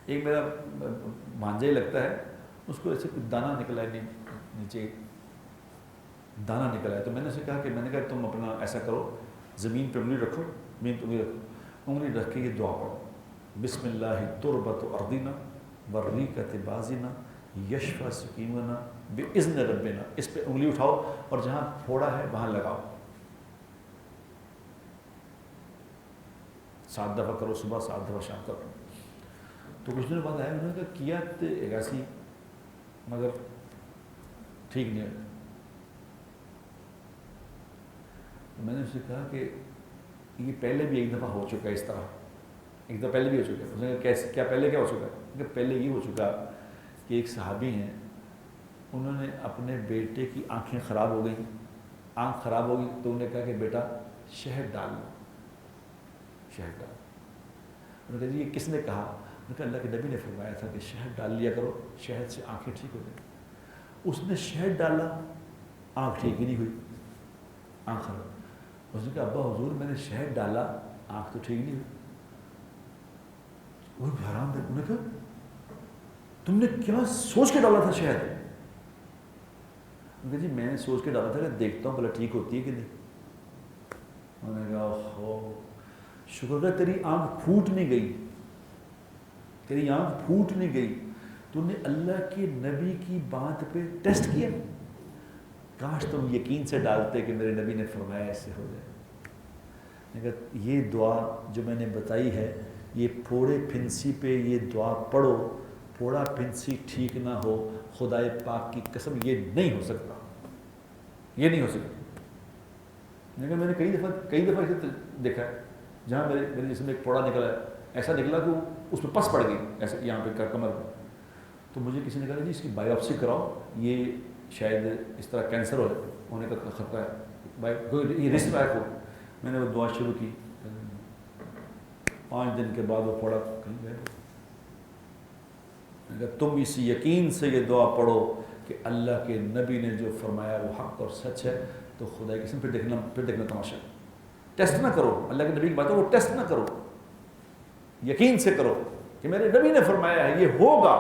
ایک میرا بھانجا ہی لگتا ہے، اس کو ایسے کچھ دانہ نکلا ہے نیچے، دانہ نکلا ہے، تو میں نے اسے کہا کہ میں نے کہا تم اپنا ایسا کرو، زمین پہ انگلی رکھو، زمین پہ انگلی رکھو، انگلی رکھ کے یہ دعا پڑھو، بسم اللہ تربت ارضنا والریقۃ بازنا یشفی سقیمنا باذن ربنا، اس پہ انگلی اٹھاؤ اور جہاں پھوڑا ہے وہاں لگاؤ، 7 دفعہ کرو، صبح 7 دفعہ شام کرو۔ تو کچھ دن بعد آیا، انہوں نے کہا کیا تو ایک ایسی مگر ٹھیک نہیں ہے۔ میں نے اسے کہا کہ یہ پہلے بھی ایک دفعہ ہو چکا ہے اس طرح، ایک دفعہ پہلے بھی ہو چکا ہے۔ اس نے کہا کیسے، کیا پہلے کیا ہو چکا ہے؟ کہ پہلے یہ ہو چکا کہ ایک صحابی ہیں، انہوں نے اپنے بیٹے کی آنکھیں خراب ہو گئیں، آنکھ خراب ہو گئی تو انہوں نے کہا کہ بیٹا شہد ڈال لو، شہد ڈال۔ انہوں نے کہا جی یہ کس نے کہا؟ انہوں نے کہا اللہ کے نبی نے فرمایا تھا کہ شہد ڈال لیا کرو، شہد سے آنکھیں ٹھیک ہو جائیں۔ اس نے شہد ڈالا، آنکھ ٹھیک ہی نہیں ہوئی، آنکھ خراب۔ اس نے کہا ابا حضور میں نے شہد ڈالا، آنکھ تو ٹھیک نہیں ہوئی۔ وہ حیران تھے، انہوں نے کہا تم نے کیا سوچ کے ڈالا تھا شہد؟ انہوں نے کہا جی میں نے سوچ کے ڈالا تھا کہ دیکھتا ہوں بھلا ٹھیک ہوتی ہے کہ نہیں۔ انہوں نے کہا اوہ شکر ہے تیری آنکھ پھوٹ نہیں گئی، تیری آنکھ پھوٹ نہیں گئی، تو نے اللہ کے نبی کی بات پہ ٹیسٹ کیا، کاش تم یقین سے ڈالتے کہ میرے نبی نے فرمایا ایسے ہو جائے۔ میں نے کہا یہ دعا جو میں نے بتائی ہے، یہ پھوڑے پھنسی پہ یہ دعا پڑھو، پھوڑا پھنسی ٹھیک نہ ہو، خدائے پاک کی قسم یہ نہیں ہو سکتا، یہ نہیں ہو سکتا۔ میں نے کہا میں نے کئی دفعہ اسے دیکھا ہے، جہاں میرے جسم میں ایک پھوڑا نکلا ہے، ایسا نکلا کہ اس پہ پس پڑ گئی ایسے یہاں پہ کمر پہ، تو مجھے کسی نے کہا جی اس کی بایوپسی کراؤ، یہ شاید اس طرح کینسر ہونے کا خطرہ ہے، یہ رسک لائق ہو۔ میں نے وہ دعا شروع کی، 5 دن کے بعد وہ پھوڑا کہیں گئے۔ میں نے کہا تم اس یقین سے یہ دعا پڑھو کہ اللہ کے نبی نے جو فرمایا وہ حق اور سچ ہے، تو خدا کی قسم پھر دیکھنا تماشا، ٹیسٹ نہ کرو، اللہ کے نبی کی بات ہے وہ ٹیسٹ نہ کرو، یقین سے کرو کہ میرے نبی نے فرمایا ہے یہ ہوگا۔